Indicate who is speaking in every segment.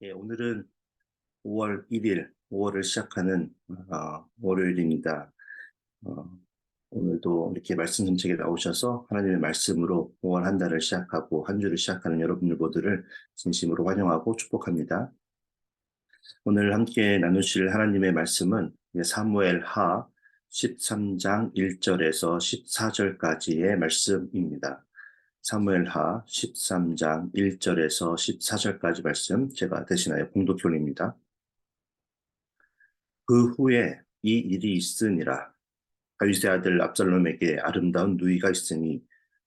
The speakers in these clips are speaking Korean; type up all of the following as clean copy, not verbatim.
Speaker 1: 예, 오늘은 5월 1일, 5월을 시작하는 월요일입니다. 어, 오늘도 이렇게 말씀 전책에 나오셔서 하나님의 말씀으로 5월 한 달을 시작하고 한 주를 시작하는 여러분들 모두를 진심으로 환영하고 축복합니다. 오늘 함께 나누실 하나님의 말씀은 사무엘 하 13장 1절에서 14절까지의 말씀입니다. 사무엘하 13장 1절에서 14절까지 말씀 제가 대신하여 봉독해 올립니다. 그 후에 이 일이 있으니라. 다윗의 아들 압살롬에게 아름다운 누이가 있으니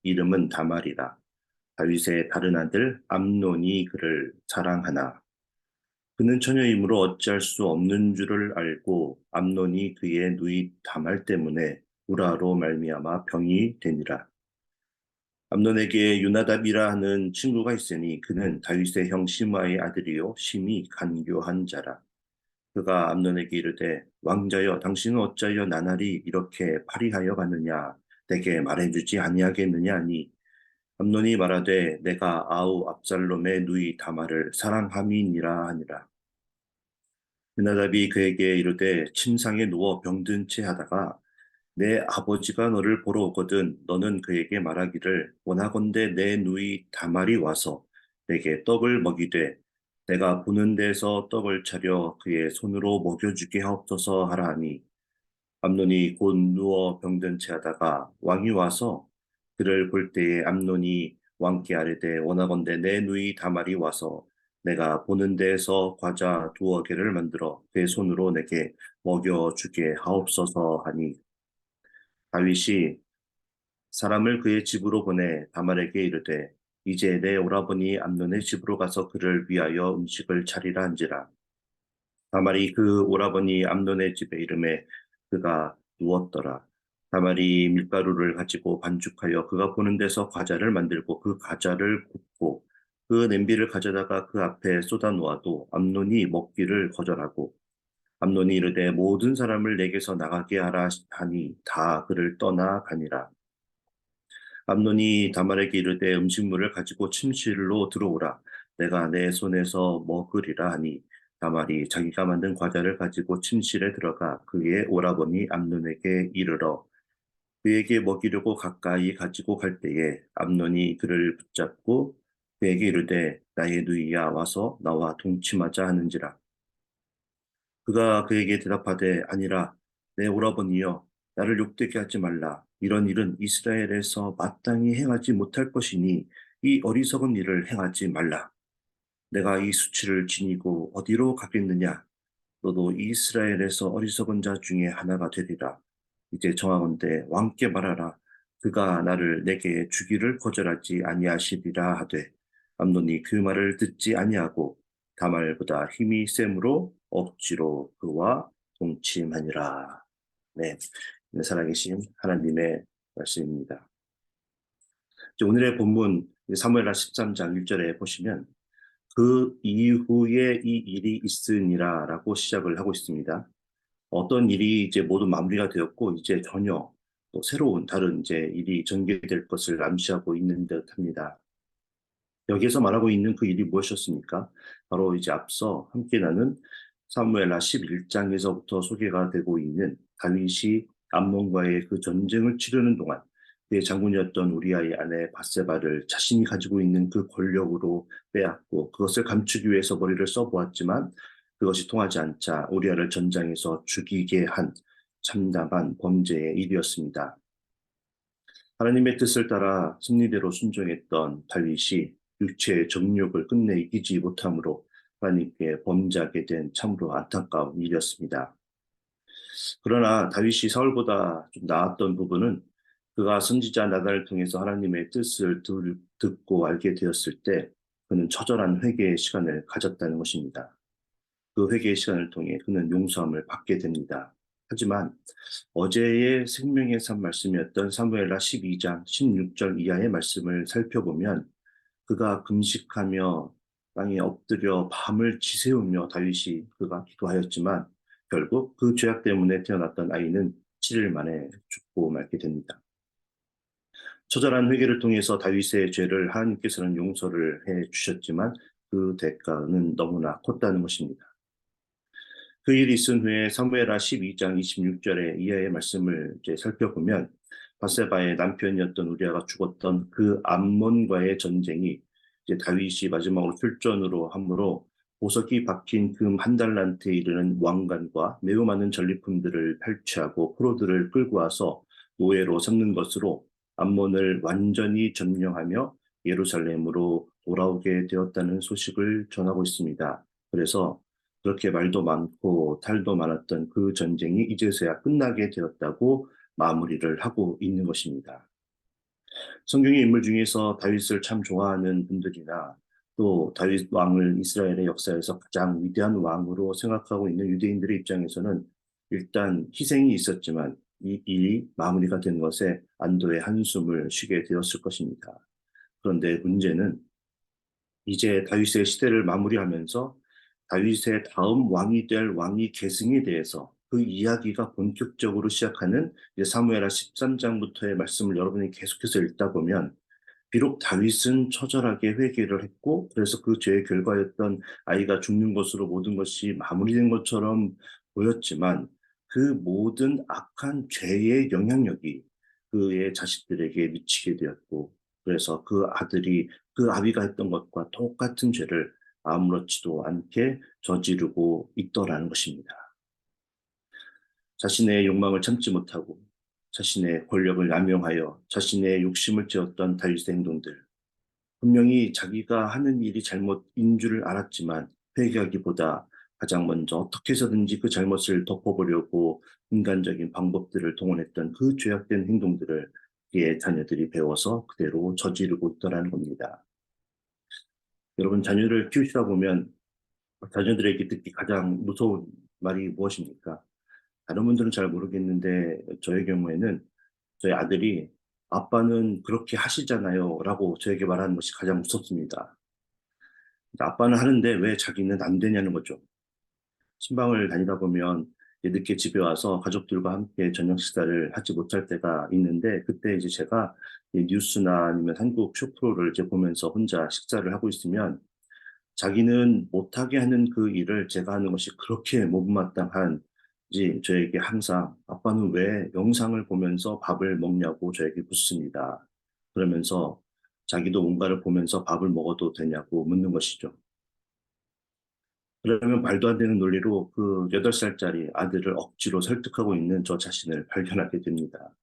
Speaker 1: 이름은 다말이라. 다윗의 다른 아들 암논이 그를 사랑하나 그는 처녀이므로 어찌할 수 없는 줄을 알고 암논이 그의 누이 다말 때문에 우라로 말미암아 병이 되니라. 암논에게 유나답이라 하는 친구가 있으니 그는 다윗의 형 시므아의 아들이요 심히 간교한 자라. 그가 암논에게 이르되 왕자여 당신은 어찌하여 나날이 이렇게 파리하여 가느냐 내게 말해주지 아니하겠느냐 하니 암논이 말하되 내가 아우 압살롬의 누이 다말을 사랑함이니라 하니라. 유나답이 그에게 이르되 침상에 누워 병든 채 하다가 내 아버지가 너를 보러 오거든 너는 그에게 말하기를 원하건대 내 누이 다말이 와서 내게 떡을 먹이되 내가 보는 데서 떡을 차려 그의 손으로 먹여주게 하옵소서 하라 하니 암논이 곧 누워 병든 채 하다가 왕이 와서 그를 볼 때에 암논이 왕께 아뢰되 원하건대 내 누이 다말이 와서 내가 보는 데에서 과자 두어 개를 만들어 그의 손으로 내게 먹여주게 하옵소서 하니 다윗이 사람을 그의 집으로 보내 다말에게 이르되 이제 내 오라버니 암논의 집으로 가서 그를 위하여 음식을 차리라 한지라. 다말이 그 오라버니 암논의 집에 이름에 그가 누웠더라. 다말이 밀가루를 가지고 반죽하여 그가 보는 데서 과자를 만들고 그 과자를 굽고 그 냄비를 가져다가 그 앞에 쏟아 놓아도 암논이 먹기를 거절하고 암논이 이르되 모든 사람을 내게서 나가게 하라 하니 다 그를 떠나가니라. 암논이 다말에게 이르되 음식물을 가지고 침실로 들어오라. 내가 내 손에서 먹으리라 하니 다말이 자기가 만든 과자를 가지고 침실에 들어가 그의 오라버니 암논에게 이르러 그에게 먹이려고 가까이 가지고 갈 때에 암논이 그를 붙잡고 그에게 이르되 나의 누이야 와서 나와 동침하자 하는지라. 그가 그에게 대답하되 아니라 내 오라버니여 나를 욕되게 하지 말라. 이런 일은 이스라엘에서 마땅히 행하지 못할 것이니 이 어리석은 일을 행하지 말라. 내가 이 수치를 지니고 어디로 가겠느냐? 너도 이스라엘에서 어리석은 자 중에 하나가 되리라. 이제 정하건대 왕께 말하라. 그가 나를 내게 주기를 거절하지 아니하시리라 하되 암논이 그 말을 듣지 아니하고 다말보다 힘이 셈으로 억지로 그와 동침하니라. 네, 살아계신 하나님의 말씀입니다. 이제 오늘의 본문 사무엘하 13장 1절에 보시면 그 이후에 이 일이 있으니라라고 시작을 하고 있습니다. 어떤 일이 이제 모두 마무리가 되었고 이제 전혀 또 새로운 다른 이제 일이 전개될 것을 암시하고 있는 듯합니다. 여기에서 말하고 있는 그 일이 무엇이었습니까? 바로 이제 앞서 함께 나눈 사무엘하 11장에서부터 소개가 되고 있는 다윗이 암몬과의 그 전쟁을 치르는 동안 그의 장군이었던 우리아의 아내 바세바를 자신이 가지고 있는 그 권력으로 빼앗고 그것을 감추기 위해서 머리를 써보았지만 그것이 통하지 않자 우리아를 전장에서 죽이게 한 참담한 범죄의 일이었습니다. 하나님의 뜻을 따라 승리대로 순종했던 다윗이 육체의 정욕을 끝내 이기지 못함으로 하나님께 범죄하게 된 참으로 안타까운 일이었습니다. 그러나 다윗이 사울보다 좀 나았던 부분은 그가 선지자 나단을 통해서 하나님의 뜻을 듣고 알게 되었을 때 그는 처절한 회개의 시간을 가졌다는 것입니다. 그 회개의 시간을 통해 그는 용서함을 받게 됩니다. 하지만 어제의 생명의 산 말씀이었던 사무엘하 12장 16절 이하의 말씀을 살펴보면 그가 금식하며 땅에 엎드려 밤을 지새우며 다윗이 그가 기도하였지만 결국 그 죄악 때문에 태어났던 아이는 7일 만에 죽고 말게 됩니다. 처절한 회개를 통해서 다윗의 죄를 하나님께서는 용서를 해 주셨지만 그 대가는 너무나 컸다는 것입니다. 그 일이 있은 후에 사무엘하 12장 26절에 이하의 말씀을 이제 살펴보면 바세바의 남편이었던 우리아가 죽었던 그 암몬과의 전쟁이 이제 다윗이 마지막으로 출전으로 함으로 보석이 박힌 금 한 달란트에 이르는 왕관과 매우 많은 전리품들을 탈취하고 포로들을 끌고 와서 노예로 삼는 것으로 암몬을 완전히 점령하며 예루살렘으로 돌아오게 되었다는 소식을 전하고 있습니다. 그래서 그렇게 말도 많고 탈도 많았던 그 전쟁이 이제서야 끝나게 되었다고 마무리를 하고 있는 것입니다. 성경의 인물 중에서 다윗을 참 좋아하는 분들이나 또 다윗 왕을 이스라엘의 역사에서 가장 위대한 왕으로 생각하고 있는 유대인들의 입장에서는 일단 희생이 있었지만 이 일이 마무리가 된 것에 안도의 한숨을 쉬게 되었을 것입니다. 그런데 문제는 이제 다윗의 시대를 마무리하면서 다윗의 다음 왕이 될 왕위 계승에 대해서 그 이야기가 본격적으로 시작하는 이제 사무엘하 13장부터의 말씀을 여러분이 계속해서 읽다 보면 비록 다윗은 처절하게 회개를 했고 그래서 그 죄의 결과였던 아이가 죽는 것으로 모든 것이 마무리된 것처럼 보였지만 그 모든 악한 죄의 영향력이 그의 자식들에게 미치게 되었고 그래서 그 아들이 그 아비가 했던 것과 똑같은 죄를 아무렇지도 않게 저지르고 있더라는 것입니다. 자신의 욕망을 참지 못하고 자신의 권력을 남용하여 자신의 욕심을 찌웠던 다윗의 행동들, 분명히 자기가 하는 일이 잘못인 줄 알았지만 회개하기보다 가장 먼저 어떻게 해서든지 그 잘못을 덮어보려고 인간적인 방법들을 동원했던 그 죄악된 행동들을 그의 자녀들이 배워서 그대로 저지르고 있더라는 겁니다. 여러분, 자녀를 키우시다 보면 자녀들에게 듣기 가장 무서운 말이 무엇입니까? 다른 분들은 잘 모르겠는데 저의 경우에는 저희 아들이 아빠는 그렇게 하시잖아요 라고 저에게 말하는 것이 가장 무섭습니다. 아빠는 하는데 왜 자기는 안 되냐는 거죠. 신방을 다니다 보면 이제 늦게 집에 와서 가족들과 함께 저녁 식사를 하지 못할 때가 있는데 그때 이제 제가 이 뉴스나 아니면 한국 쇼프로를 이제 보면서 혼자 식사를 하고 있으면 자기는 못하게 하는 그 일을 제가 하는 것이 그렇게 못마땅한지 저에게 항상 아빠는 왜 영상을 보면서 밥을 먹냐고 저에게 묻습니다. 그러면서 자기도 뭔가를 보면서 밥을 먹어도 되냐고 묻는 것이죠. 그러면 말도 안 되는 논리로 그 8살짜리 아들을 억지로 설득하고 있는 저 자신을 발견하게 됩니다.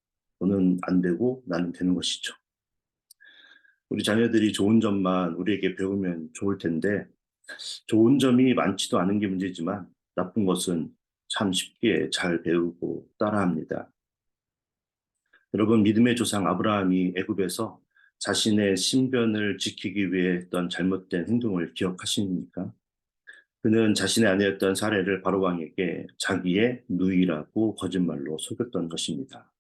Speaker 1: 너는 안 되고 나는 되는 것이죠. 우리 자녀들이 좋은 점만 우리에게 배우면 좋을 텐데 좋은 점이 많지도 않은 게 문제지만 나쁜 것은 참 쉽게 잘 배우고 따라합니다. 여러분 믿음의 조상 아브라함이 애굽에서 자신의 신변을 지키기 위해 했던 잘못된 행동을 기억하십니까? 그는 자신의 아내였던 사례를 바로왕에게 자기의 누이라고 거짓말로 속였던 것입니다.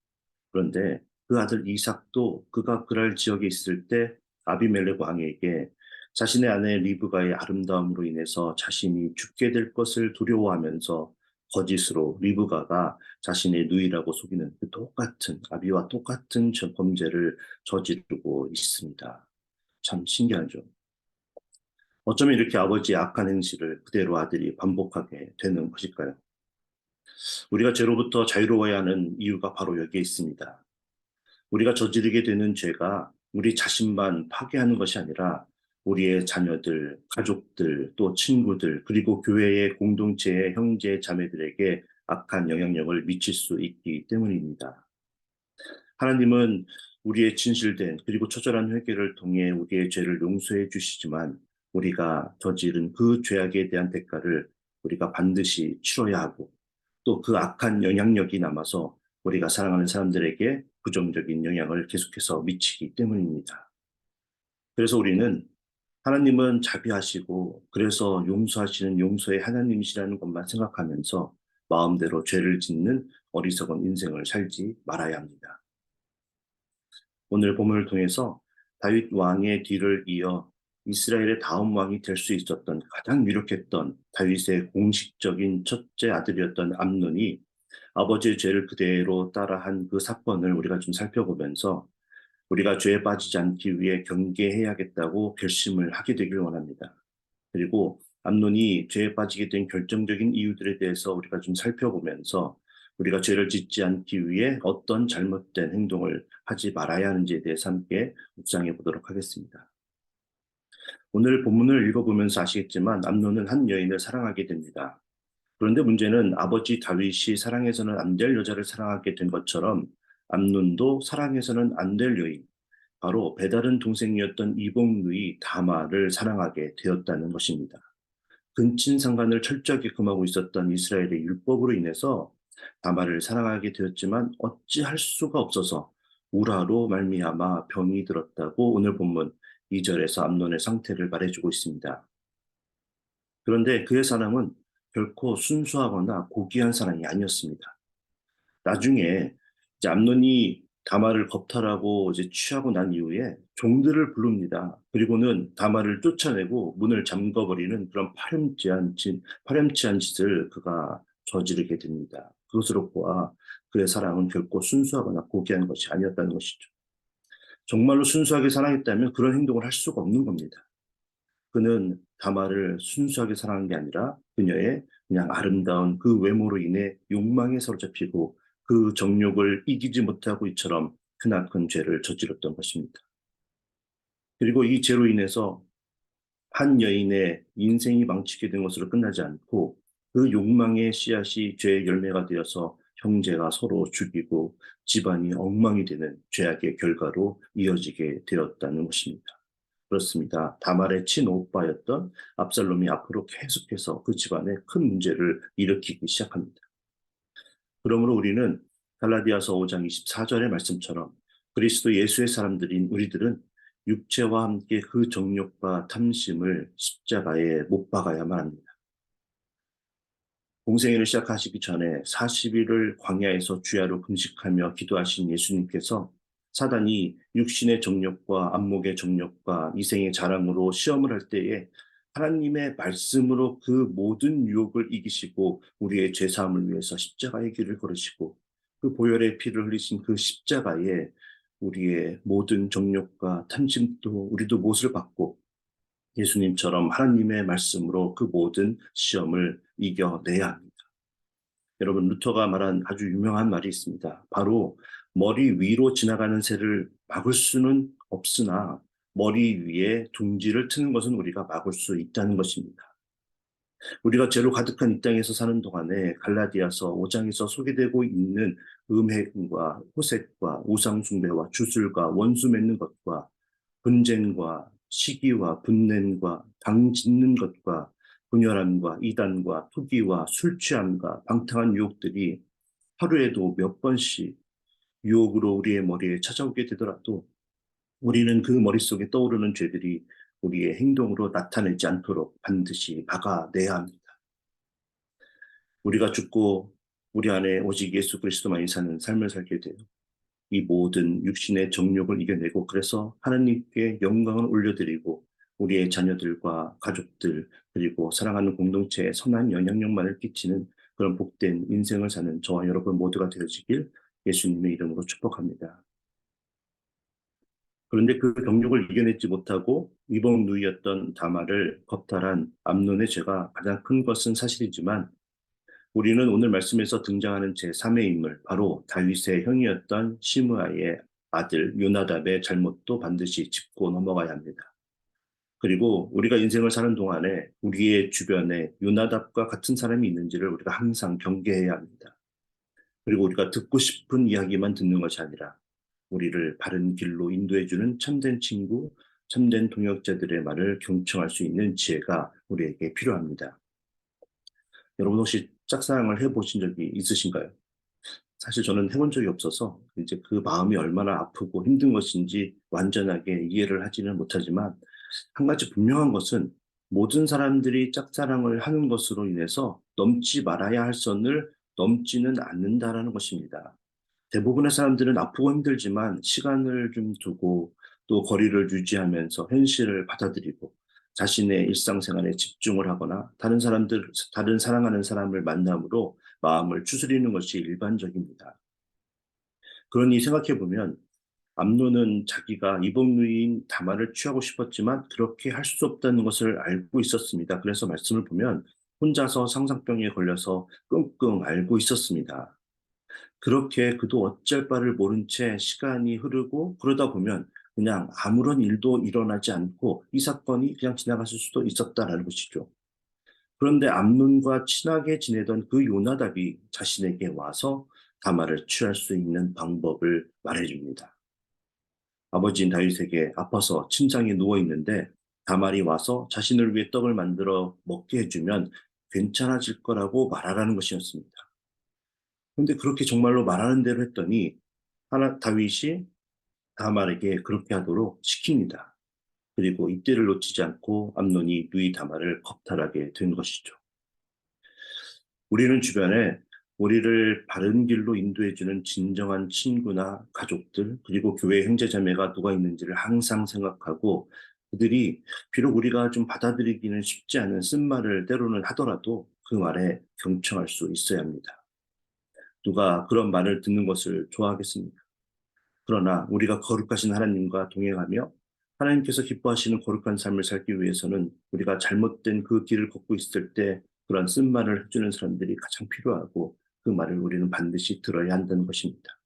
Speaker 1: 그런데 그 아들 이삭도 그가 그랄 지역에 있을 때 아비멜렉 왕에게 자신의 아내 리브가의 아름다움으로 인해서 자신이 죽게 될 것을 두려워하면서 거짓으로 리브가가 자신의 누이라고 속이는 그 똑같은 아비와 똑같은 범죄를 저지르고 있습니다. 참 신기하죠. 어쩌면 이렇게 아버지의 악한 행실을 그대로 아들이 반복하게 되는 것일까요? 우리가 죄로부터 자유로워야 하는 이유가 바로 여기에 있습니다. 우리가 저지르게 되는 죄가 우리 자신만 파괴하는 것이 아니라 우리의 자녀들, 가족들, 또 친구들, 그리고 교회의 공동체의 형제, 자매들에게 악한 영향력을 미칠 수 있기 때문입니다. 하나님은 우리의 진실된 그리고 처절한 회개를 통해 우리의 죄를 용서해 주시지만 우리가 저지른 그 죄악에 대한 대가를 우리가 반드시 치러야 하고 또 그 악한 영향력이 남아서 우리가 사랑하는 사람들에게 부정적인 영향을 계속해서 미치기 때문입니다. 그래서 우리는 하나님은 자비하시고 그래서 용서하시는 용서의 하나님이시라는 것만 생각하면서 마음대로 죄를 짓는 어리석은 인생을 살지 말아야 합니다. 오늘 본문을 통해서 다윗 왕의 뒤를 이어 이스라엘의 다음 왕이 될 수 있었던 가장 유력했던 다윗의 공식적인 첫째 아들이었던 암논이 아버지의 죄를 그대로 따라한 그 사건을 우리가 좀 살펴보면서 우리가 죄에 빠지지 않기 위해 경계해야겠다고 결심을 하게 되길 원합니다. 그리고 암논이 죄에 빠지게 된 결정적인 이유들에 대해서 우리가 좀 살펴보면서 우리가 죄를 짓지 않기 위해 어떤 잘못된 행동을 하지 말아야 하는지에 대해서 함께 묵상해 보도록 하겠습니다. 오늘 본문을 읽어보면서 아시겠지만 암논은 한 여인을 사랑하게 됩니다. 그런데 문제는 아버지 다윗이 사랑해서는 안 될 여자를 사랑하게 된 것처럼 암논도 사랑해서는 안 될 여인, 바로 배다른 동생이었던 이복누이 다말을 사랑하게 되었다는 것입니다. 근친상간을 철저하게 금하고 있었던 이스라엘의 율법으로 인해서 다말을 사랑하게 되었지만 어찌할 수가 없어서 우라로 말미암아 병이 들었다고 오늘 본문 2절에서 암논의 상태를 말해주고 있습니다. 그런데 그의 사랑은 결코 순수하거나 고귀한 사랑이 아니었습니다. 나중에 이제 암논이 다말을 겁탈하고 이제 취하고 난 이후에 종들을 부릅니다. 그리고는 다말을 쫓아내고 문을 잠궈버리는 그런 파렴치한 짓을 그가 저지르게 됩니다. 그것으로 보아 그의 사랑은 결코 순수하거나 고귀한 것이 아니었다는 것이죠. 정말로 순수하게 사랑했다면 그런 행동을 할 수가 없는 겁니다. 그는 다말을 순수하게 사랑한 게 아니라 그녀의 그냥 아름다운 그 외모로 인해 욕망에 사로잡히고 그 정욕을 이기지 못하고 이처럼 크나큰 죄를 저질렀던 것입니다. 그리고 이 죄로 인해서 한 여인의 인생이 망치게 된 것으로 끝나지 않고 그 욕망의 씨앗이 죄의 열매가 되어서 형제가 서로 죽이고 집안이 엉망이 되는 죄악의 결과로 이어지게 되었다는 것입니다. 그렇습니다. 다말의 친오빠였던 압살롬이 앞으로 계속해서 그 집안에 큰 문제를 일으키기 시작합니다. 그러므로 우리는 갈라디아서 5장 24절의 말씀처럼 그리스도 예수의 사람들인 우리들은 육체와 함께 그 정욕과 탐심을 십자가에 못 박아야만 합니다. 공생애를 시작하시기 전에 40일을 광야에서 주야로 금식하며 기도하신 예수님께서 사단이 육신의 정욕과 안목의 정욕과 이생의 자랑으로 시험을 할 때에 하나님의 말씀으로 그 모든 유혹을 이기시고 우리의 죄사함을 위해서 십자가의 길을 걸으시고 그 보혈의 피를 흘리신 그 십자가에 우리의 모든 정욕과 탐심도 우리도 못을 받고 예수님처럼 하나님의 말씀으로 그 모든 시험을 이겨내야 합니다. 여러분, 루터가 말한 아주 유명한 말이 있습니다. 바로 머리 위로 지나가는 새를 막을 수는 없으나 머리 위에 둥지를 트는 것은 우리가 막을 수 있다는 것입니다. 우리가 죄로 가득한 이 땅에서 사는 동안에 갈라디아서 5장에서 소개되고 있는 음행과 호색과 우상숭배와 주술과 원수 맺는 것과 분쟁과 시기와 분냄과 당 짓는 것과 분열함과 이단과 투기와 술 취함과 방탕한 유혹들이 하루에도 몇 번씩 유혹으로 우리의 머리에 찾아오게 되더라도 우리는 그 머릿속에 떠오르는 죄들이 우리의 행동으로 나타내지 않도록 반드시 막아내야 합니다. 우리가 죽고 우리 안에 오직 예수 그리스도만이 사는 삶을 살게 돼요. 이 모든 육신의 정욕을 이겨내고 그래서 하나님께 영광을 올려드리고 우리의 자녀들과 가족들 그리고 사랑하는 공동체에 선한 영향력만을 끼치는 그런 복된 인생을 사는 저와 여러분 모두가 되어지길 예수님의 이름으로 축복합니다. 그런데 그 정욕을 이겨내지 못하고 이복누이였던 다말을 겁탈한 암논의 죄가 가장 큰 것은 사실이지만 우리는 오늘 말씀에서 등장하는 제3의 인물, 바로 다윗의 형이었던 시므아의 아들 요나답의 잘못도 반드시 짚고 넘어가야 합니다. 그리고 우리가 인생을 사는 동안에 우리의 주변에 요나답과 같은 사람이 있는지를 우리가 항상 경계해야 합니다. 그리고 우리가 듣고 싶은 이야기만 듣는 것이 아니라 우리를 바른 길로 인도해주는 참된 친구, 참된 동역자들의 말을 경청할 수 있는 지혜가 우리에게 필요합니다. 여러분 혹시 짝사랑을 해보신 적이 있으신가요? 사실 저는 해본 적이 없어서 이제 그 마음이 얼마나 아프고 힘든 것인지 완전하게 이해를 하지는 못하지만 한 가지 분명한 것은 모든 사람들이 짝사랑을 하는 것으로 인해서 넘지 말아야 할 선을 넘지는 않는다라는 것입니다. 대부분의 사람들은 아프고 힘들지만 시간을 좀 두고 또 거리를 유지하면서 현실을 받아들이고 자신의 일상생활에 집중을 하거나 다른 사랑하는 사람을 만남으로 마음을 추스리는 것이 일반적입니다. 그러니 생각해 보면 암논은 자기가 이복누이인 다말을 취하고 싶었지만 그렇게 할 수 없다는 것을 알고 있었습니다. 그래서 말씀을 보면 혼자서 상상병에 걸려서 끙끙 앓고 있었습니다. 그렇게 그도 어쩔 바를 모른 채 시간이 흐르고 그러다 보면 그냥 아무런 일도 일어나지 않고 이 사건이 그냥 지나갔을 수도 있었다라는 것이죠. 그런데 암논과 친하게 지내던 그 요나답이 자신에게 와서 다말을 취할 수 있는 방법을 말해줍니다. 아버지인 다윗에게 아파서 침상에 누워 있는데 다말이 와서 자신을 위해 떡을 만들어 먹게 해주면 괜찮아질 거라고 말하라는 것이었습니다. 그런데 그렇게 정말로 말하는 대로 했더니 다윗이 다말에게 그렇게 하도록 시킵니다. 그리고 이때를 놓치지 않고 암논이 누이 다말을 겁탈하게 된 것이죠. 우리는 주변에 우리를 바른 길로 인도해주는 진정한 친구나 가족들, 그리고 교회 형제자매가 누가 있는지를 항상 생각하고 그들이 비록 우리가 좀 받아들이기는 쉽지 않은 쓴말을 때로는 하더라도 그 말에 경청할 수 있어야 합니다. 누가 그런 말을 듣는 것을 좋아하겠습니까? 그러나 우리가 거룩하신 하나님과 동행하며 하나님께서 기뻐하시는 거룩한 삶을 살기 위해서는 우리가 잘못된 그 길을 걷고 있을 때 그런 쓴말을 해주는 사람들이 가장 필요하고 그 말을 우리는 반드시 들어야 한다는 것입니다.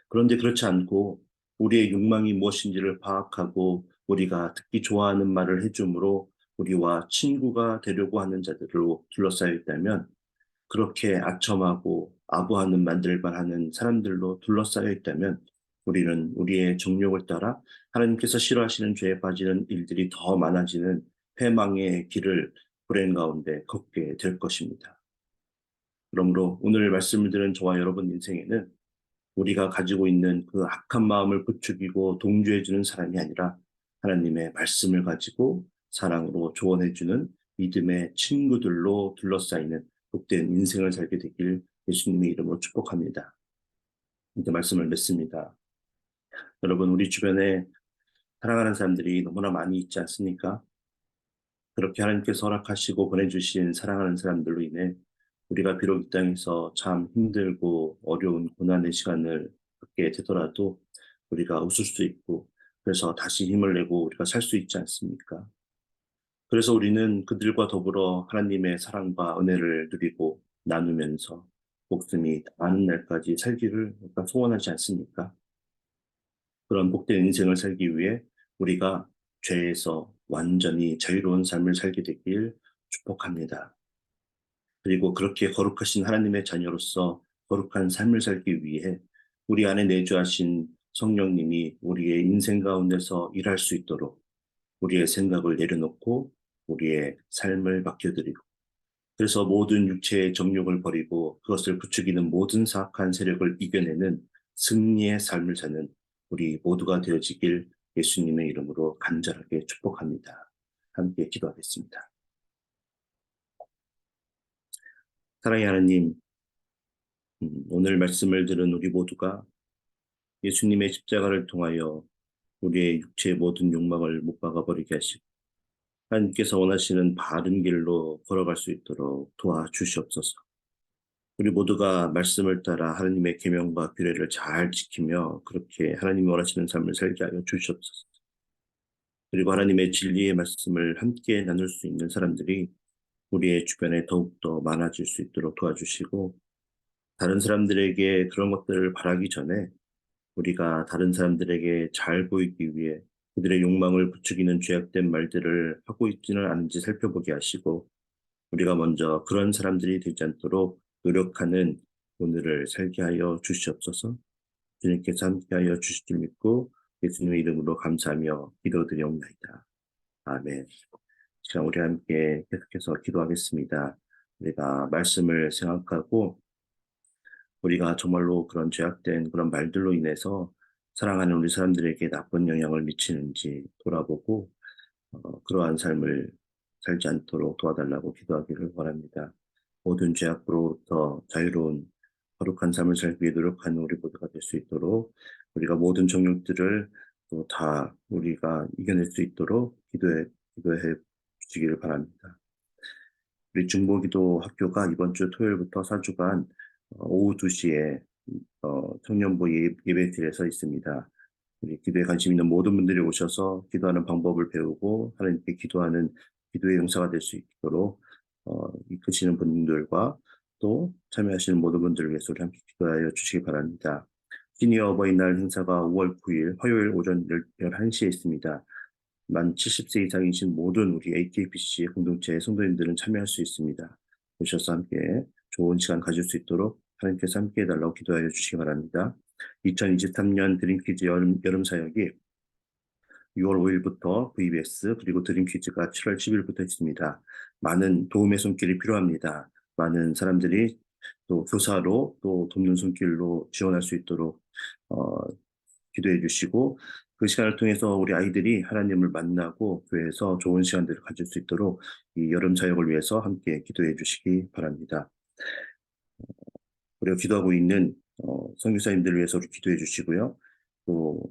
Speaker 1: 그런데 그렇지 않고 우리의 욕망이 무엇인지를 파악하고 우리가 듣기 좋아하는 말을 해줌으로 우리와 친구가 되려고 하는 자들로 둘러싸여 있다면 그렇게 아첨하고 아부하는 말들만 하는 사람들로 둘러싸여 있다면 우리는 우리의 정욕을 따라 하나님께서 싫어하시는 죄에 빠지는 일들이 더 많아지는 패망의 길을 불행 가운데 걷게 될 것입니다. 그러므로 오늘 말씀을 들은 저와 여러분 인생에는 우리가 가지고 있는 그 악한 마음을 부추기고 동조해주는 사람이 아니라 하나님의 말씀을 가지고 사랑으로 조언해주는 믿음의 친구들로 둘러싸이는 복된 인생을 살게 되길 예수님의 이름으로 축복합니다. 이제 말씀을 맺습니다. 여러분, 우리 주변에 사랑하는 사람들이 너무나 많이 있지 않습니까? 그렇게 하나님께서 허락하시고 보내주신 사랑하는 사람들로 인해 우리가 비록 이 땅에서 참 힘들고 어려운 고난의 시간을 갖게 되더라도 우리가 웃을 수 있고 그래서 다시 힘을 내고 우리가 살 수 있지 않습니까? 그래서 우리는 그들과 더불어 하나님의 사랑과 은혜를 누리고 나누면서 목숨이 다하는 날까지 살기를 우리가 소원하지 않습니까? 그런 복된 인생을 살기 위해 우리가 죄에서 완전히 자유로운 삶을 살게 되길 축복합니다. 그리고 그렇게 거룩하신 하나님의 자녀로서 거룩한 삶을 살기 위해 우리 안에 내주하신 성령님이 우리의 인생 가운데서 일할 수 있도록 우리의 생각을 내려놓고 우리의 삶을 맡겨드리고 그래서 모든 육체의 정욕을 버리고 그것을 부추기는 모든 사악한 세력을 이겨내는 승리의 삶을 사는 우리 모두가 되어지길 예수님의 이름으로 간절하게 축복합니다. 함께 기도하겠습니다. 사랑의 하나님, 오늘 말씀을 들은 우리 모두가 예수님의 십자가를 통하여 우리의 육체의 모든 욕망을 못 박아버리게 하시고 하나님께서 원하시는 바른 길로 걸어갈 수 있도록 도와주시옵소서. 우리 모두가 말씀을 따라 하나님의 계명과 규례를 잘 지키며 그렇게 하나님이 원하시는 삶을 살게 하여 주시옵소서. 그리고 하나님의 진리의 말씀을 함께 나눌 수 있는 사람들이 우리의 주변에 더욱더 많아질 수 있도록 도와주시고 다른 사람들에게 그런 것들을 바라기 전에 우리가 다른 사람들에게 잘 보이기 위해 그들의 욕망을 부추기는 죄악된 말들을 하고 있지는 않은지 살펴보게 하시고 우리가 먼저 그런 사람들이 되지 않도록 노력하는 오늘을 살게 하여 주시옵소서. 주님께서 함께하여 주실 줄 믿고 예수님의 이름으로 감사하며 기도드리옵나이다. 아멘. 시간 우리 함께 계속해서 기도하겠습니다. 우리가 말씀을 생각하고 우리가 정말로 그런 죄악된 그런 말들로 인해서 사랑하는 우리 사람들에게 나쁜 영향을 미치는지 돌아보고 그러한 삶을 살지 않도록 도와달라고 기도하기를 바랍니다. 모든 죄악으로부터 자유로운 거룩한 삶을 살기 위해 노력하는 우리 모두가 될 수 있도록 우리가 모든 정욕들을 또 다 우리가 이겨낼 수 있도록 기도해 주시기를 바랍니다. 우리 중보기도 학교가 이번 주 토요일부터 4주간 오후 2시에 청년부 예배실에서 있습니다. 우리 기도에 관심 있는 모든 분들이 오셔서 기도하는 방법을 배우고 하나님께 기도하는 기도의 용사가 될 수 있도록 이끄시는 분들과 또 참여하시는 모든 분들을 위해서 우리 함께 기도하여 주시기 바랍니다. 시니어 어버이날 행사가 5월 9일 화요일 오전 11시에 있습니다. 만 70세 이상이신 모든 우리 AKPC 공동체 성도님들은 참여할 수 있습니다. 오셔서 함께 좋은 시간 가질 수 있도록 하나님께서 함께 해달라고 기도하여 주시기 바랍니다. 2023년 드림퀴즈 여름 사역이 6월 5일부터 VBS 그리고 드림퀴즈가 7월 10일부터 있습니다. 많은 도움의 손길이 필요합니다. 많은 사람들이 또 교사로 또 돕는 손길로 지원할 수 있도록 어, 기도해 주시고 그 시간을 통해서 우리 아이들이 하나님을 만나고 교회에서 좋은 시간들을 가질 수 있도록 이 여름 사역을 위해서 함께 기도해 주시기 바랍니다. 그리고 기도하고 있는 선교사님들을 위해서 우리 기도해 주시고요. 또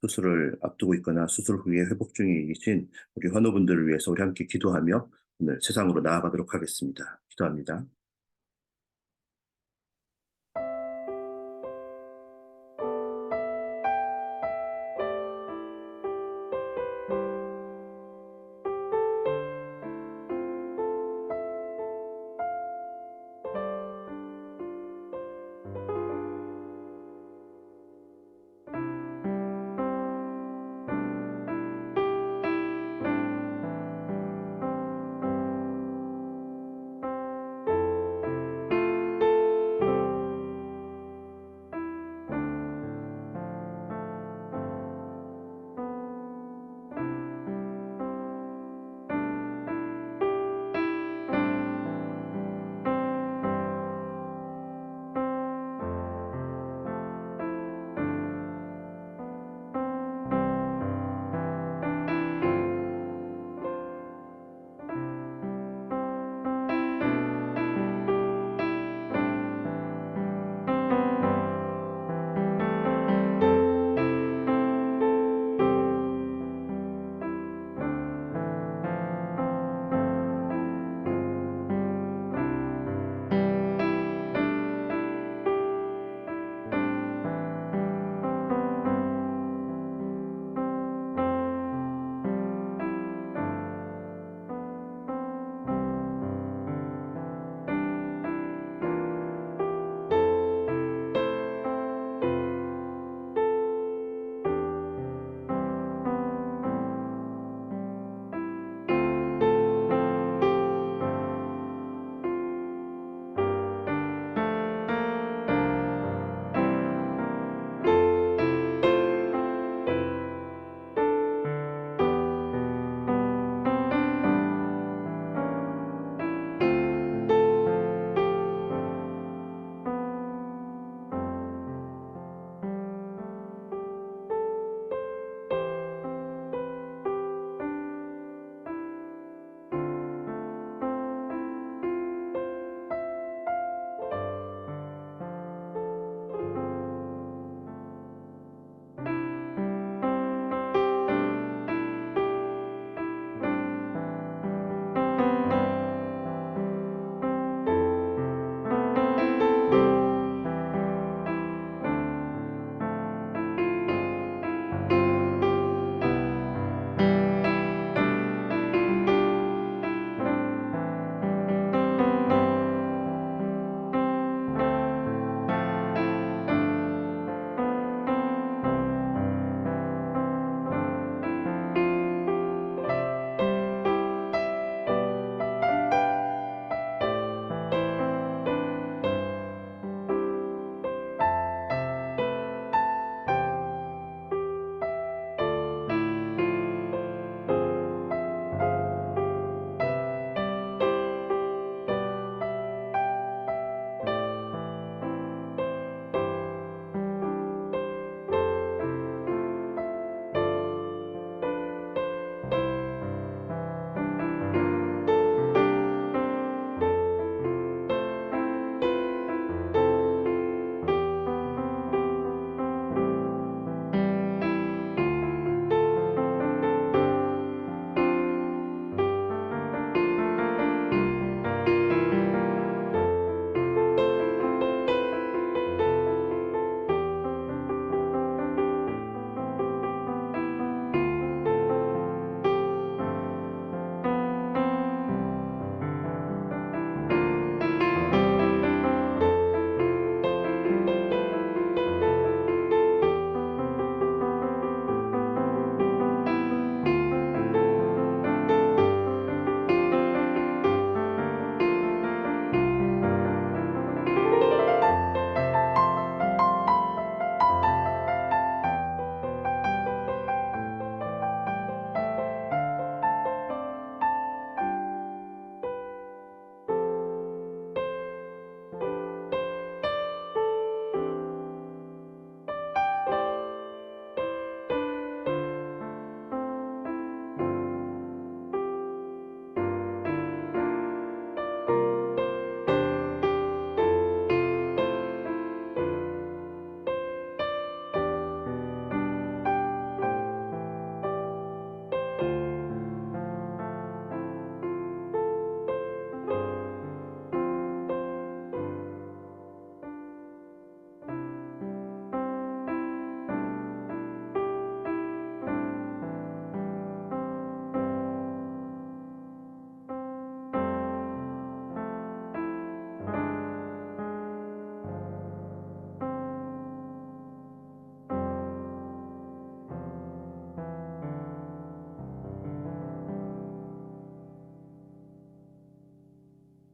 Speaker 1: 수술을 앞두고 있거나 수술 후에 회복 중에 계신 우리 환우분들을 위해서 우리 함께 기도하며 오늘 세상으로 나아가도록 하겠습니다. 기도합니다.